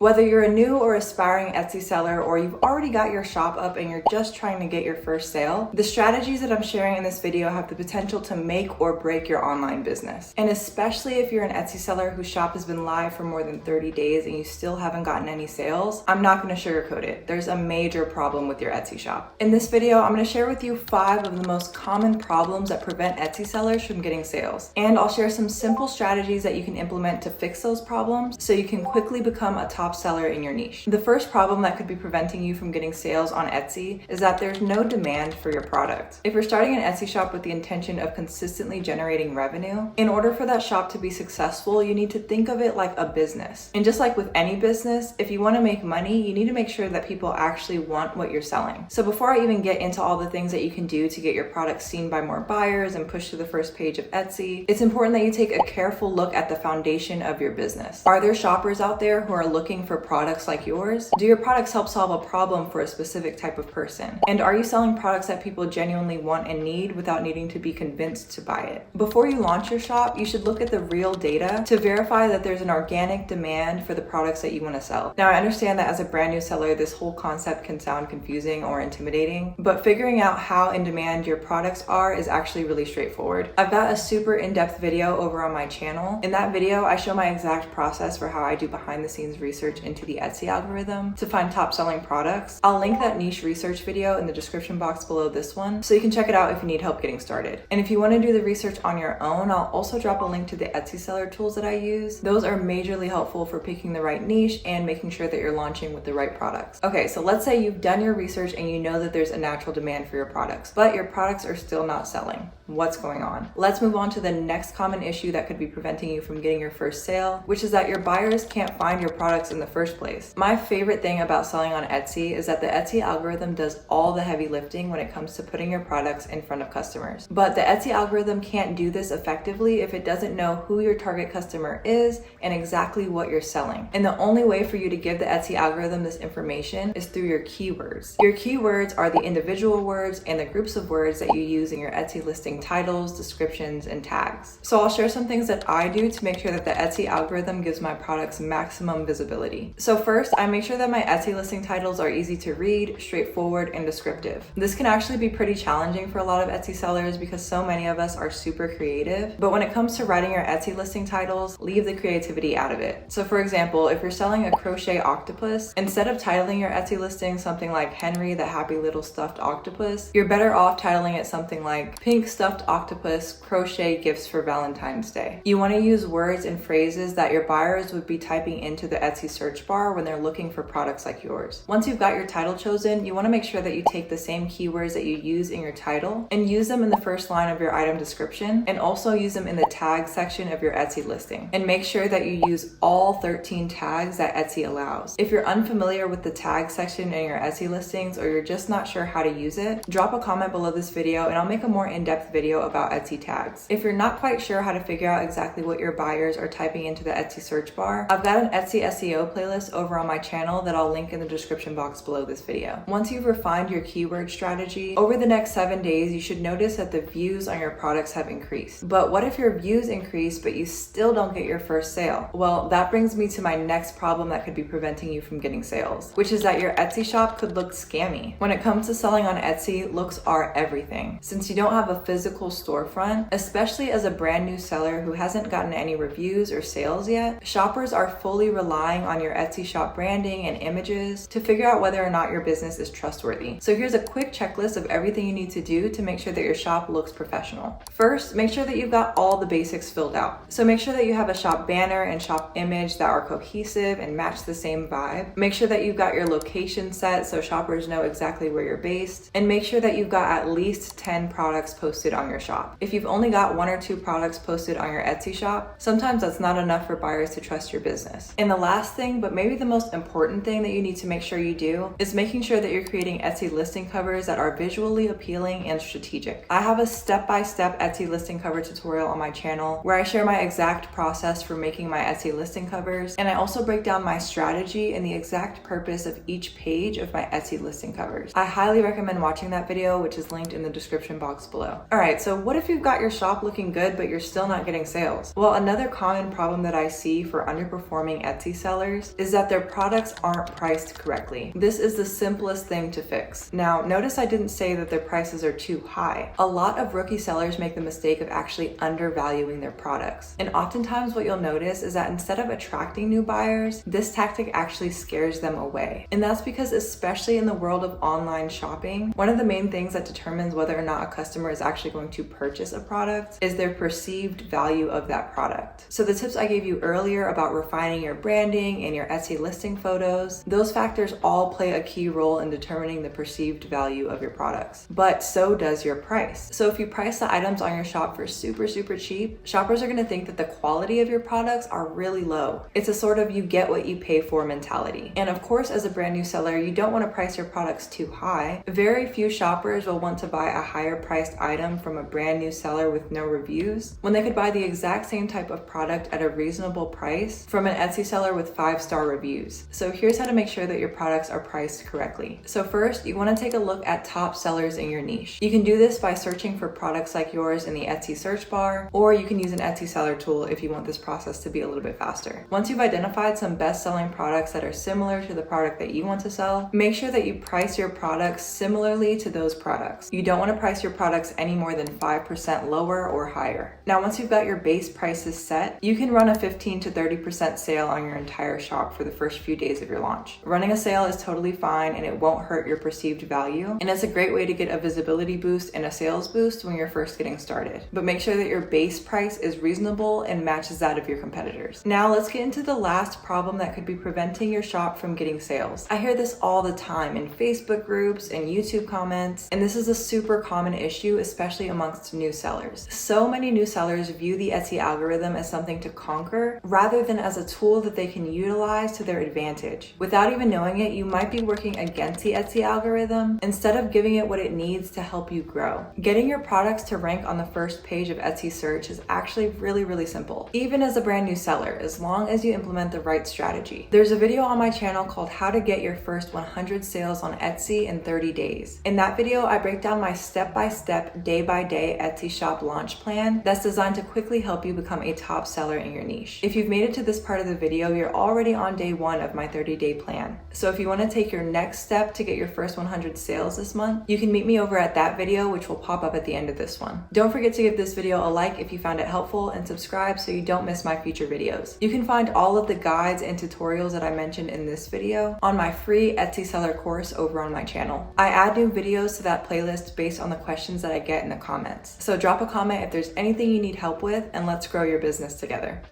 Whether you're a new or aspiring Etsy seller, or you've already got your shop up and you're just trying to get your first sale, the strategies that I'm sharing in this video have the potential to make or break your online business. And especially if you're an Etsy seller whose shop has been live for more than 30 days and you still haven't gotten any sales, I'm not going to sugarcoat it. There's a major problem with your Etsy shop. In this video, I'm going to share with you 5 of the most common problems that prevent Etsy sellers from getting sales. And I'll share some simple strategies that you can implement to fix those problems so you can quickly become a top seller in your niche. The first problem that could be preventing you from getting sales on Etsy is that there's no demand for your product. If you're starting an Etsy shop with the intention of consistently generating revenue, in order for that shop to be successful, you need to think of it like a business. And just like with any business, if you want to make money, you need to make sure that people actually want what you're selling. So before I even get into all the things that you can do to get your product seen by more buyers and pushed to the first page of Etsy, it's important that you take a careful look at the foundation of your business. Are there shoppers out there who are looking for products like yours? Do your products help solve a problem for a specific type of person? And are you selling products that people genuinely want and need without needing to be convinced to buy it? Before you launch your shop, you should look at the real data to verify that there's an organic demand for the products that you want to sell. Now, I understand that as a brand new seller, this whole concept can sound confusing or intimidating, but figuring out how in demand your products are is actually really straightforward. I've got a super in-depth video over on my channel. In that video, I show my exact process for how I do behind the scenes research into the Etsy algorithm to find top selling products. I'll link that niche research video in the description box below this one, so you can check it out if you need help getting started. And if you want to do the research on your own, I'll also drop a link to the Etsy seller tools that I use. Those are majorly helpful for picking the right niche and making sure that you're launching with the right products. Okay, so let's say you've done your research and you know that there's a natural demand for your products, but your products are still not selling. What's going on? Let's move on to the next common issue that could be preventing you from getting your first sale, which is that your buyers can't find your products in the first place. My favorite thing about selling on Etsy is that the Etsy algorithm does all the heavy lifting when it comes to putting your products in front of customers. But the Etsy algorithm can't do this effectively if it doesn't know who your target customer is and exactly what you're selling. And the only way for you to give the Etsy algorithm this information is through your keywords. Your keywords are the individual words and the groups of words that you use in your Etsy listing titles, descriptions, and tags. So I'll share some things that I do to make sure that the Etsy algorithm gives my products maximum visibility. So first, I make sure that my Etsy listing titles are easy to read, straightforward, and descriptive. This can actually be pretty challenging for a lot of Etsy sellers because so many of us are super creative, but when it comes to writing your Etsy listing titles, leave the creativity out of it. So for example, if you're selling a crochet octopus, instead of titling your Etsy listing something like Henry the Happy Little Stuffed Octopus, you're better off titling it something like Pink Stuffed Octopus Crochet Gifts for Valentine's Day. You want to use words and phrases that your buyers would be typing into the Etsy search bar when they're looking for products like yours. Once you've got your title chosen, you want to make sure that you take the same keywords that you use in your title and use them in the first line of your item description, and also use them in the tag section of your Etsy listing. And make sure that you use all 13 tags that Etsy allows. If you're unfamiliar with the tag section in your Etsy listings, or you're just not sure how to use it, drop a comment below this video and I'll make a more in-depth video about Etsy tags. If you're not quite sure how to figure out exactly what your buyers are typing into the Etsy search bar, I've got an Etsy SEO playlist over on my channel that I'll link in the description box below this video. Once you've refined your keyword strategy, over the next 7 days, you should notice that the views on your products have increased. But what if your views increase, but you still don't get your first sale? Well, that brings me to my next problem that could be preventing you from getting sales, which is that your Etsy shop could look scammy. When it comes to selling on Etsy, looks are everything. Since you don't have a physical storefront, especially as a brand new seller who hasn't gotten any reviews or sales yet, shoppers are fully relying on your Etsy shop branding and images to figure out whether or not your business is trustworthy. So here's a quick checklist of everything you need to do to make sure that your shop looks professional. First, make sure that you've got all the basics filled out. So make sure that you have a shop banner and shop image that are cohesive and match the same vibe. Make sure that you've got your location set so shoppers know exactly where you're based, and make sure that you've got at least 10 products posted on your shop. If you've only got 1 or 2 products posted on your Etsy shop, sometimes that's not enough for buyers to trust your business. And the last thing, but maybe the most important thing that you need to make sure you do, is making sure that you're creating Etsy listing covers that are visually appealing and strategic. I have a step-by-step Etsy listing cover tutorial on my channel where I share my exact process for making my Etsy listing covers, and I also break down my strategy and the exact purpose of each page of my Etsy listing covers. I highly recommend watching that video, which is linked in the description box below. All Alright, so what if you've got your shop looking good but you're still not getting sales? Well, another common problem that I see for underperforming Etsy sellers is that their products aren't priced correctly. This is the simplest thing to fix. Now, notice I didn't say that their prices are too high. A lot of rookie sellers make the mistake of actually undervaluing their products. And oftentimes what you'll notice is that instead of attracting new buyers, this tactic actually scares them away. And that's because, especially in the world of online shopping, one of the main things that determines whether or not a customer is actually going to purchase a product is their perceived value of that product. So the tips I gave you earlier about refining your branding and your Etsy listing photos, those factors all play a key role in determining the perceived value of your products. But so does your price. So if you price the items on your shop for super cheap, shoppers are going to think that the quality of your products are really low. It's a sort of you get what you pay for mentality. And of course, as a brand new seller, you don't want to price your products too high. Very few shoppers will want to buy a higher priced item from a brand new seller with no reviews when they could buy the exact same type of product at a reasonable price from an Etsy seller with 5-star reviews. So here's how to make sure that your products are priced correctly. So first, you want to take a look at top sellers in your niche. You can do this by searching for products like yours in the Etsy search bar, or you can use an Etsy seller tool if you want this process to be a little bit faster. Once you've identified some best-selling products that are similar to the product that you want to sell, make sure that you price your products similarly to those products. You don't want to price your products any more than 5% lower or higher. Now, once you've got your base prices set, you can run a 15 to 30% sale on your entire shop for the first few days of your launch. Running a sale is totally fine and it won't hurt your perceived value, and it's a great way to get a visibility boost and a sales boost when you're first getting started. But make sure that your base price is reasonable and matches that of your competitors. Now let's get into the last problem that could be preventing your shop from getting sales. I hear this all the time in Facebook groups and YouTube comments, and this is a super common issue, especially amongst new sellers. So many new sellers view the Etsy algorithm as something to conquer rather than as a tool that they can utilize to their advantage. Without even knowing it, you might be working against the Etsy algorithm instead of giving it what it needs to help you grow. Getting your products to rank on the first page of Etsy search is actually really simple, even as a brand new seller, as long as you implement the right strategy. There's a video on my channel called How to Get Your First 100 Sales on Etsy in 30 Days. In that video, I break down my step-by-step, day-by-day Etsy shop launch plan that's designed to quickly help you become a top seller in your niche. If you've made it to this part of the video, you're already on day 1 of my 30-day plan. So if you want to take your next step to get your first 100 sales this month, you can meet me over at that video, which will pop up at the end of this one. Don't forget to give this video a like if you found it helpful, and subscribe so you don't miss my future videos. You can find all of the guides and tutorials that I mentioned in this video on my free Etsy seller course over on my channel. I add new videos to that playlist based on the questions that I get in the comments. So drop a comment if there's anything you need help with, and let's grow your business together.